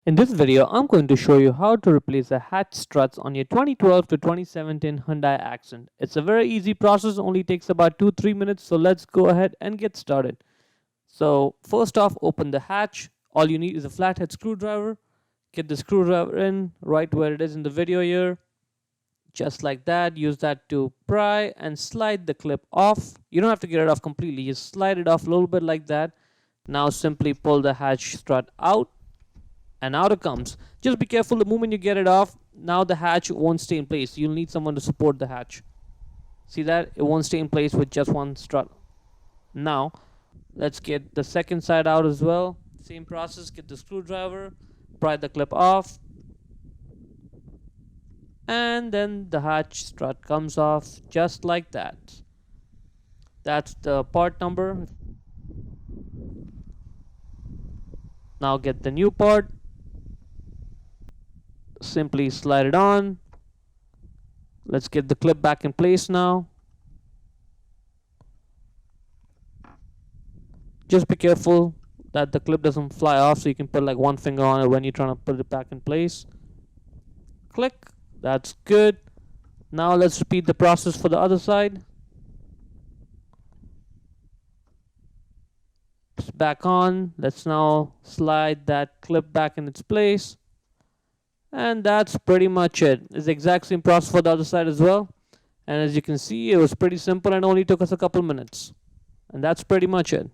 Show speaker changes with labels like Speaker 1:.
Speaker 1: In this video, I'm going to show you how to replace the hatch struts on your 2012 to 2017 Hyundai Accent. It's a very easy process, only takes about 2-3 minutes, so let's go ahead and get started. So first off, open the hatch. All you need is a flathead screwdriver. Get the screwdriver in right where it is in the video here. Just like that, use that to pry and slide the clip off. You don't have to get it off completely, just slide it off a little bit like that. Now simply pull the hatch strut out. And out it comes. Just be careful the moment you get it off, now the hatch won't stay in place. You'll need someone to support the hatch. See that? It won't stay in place with just one strut. Now, let's get the second side out as well. Same process, get the screwdriver, pry the clip off, and then the hatch strut comes off just like that. That's the part number. Now get the new part. Simply slide it on. Let's get the clip back in place now. Just be careful that the clip doesn't fly off, so you can put like one finger on it when you're trying to put it back in place. Click. That's good. Now let's repeat the process for the other side. It's back on. Let's now slide that clip back in its place. And that's pretty much it. It's the exact same process for the other side as well. And as you can see, it was pretty simple and only took us a couple minutes. And that's pretty much it.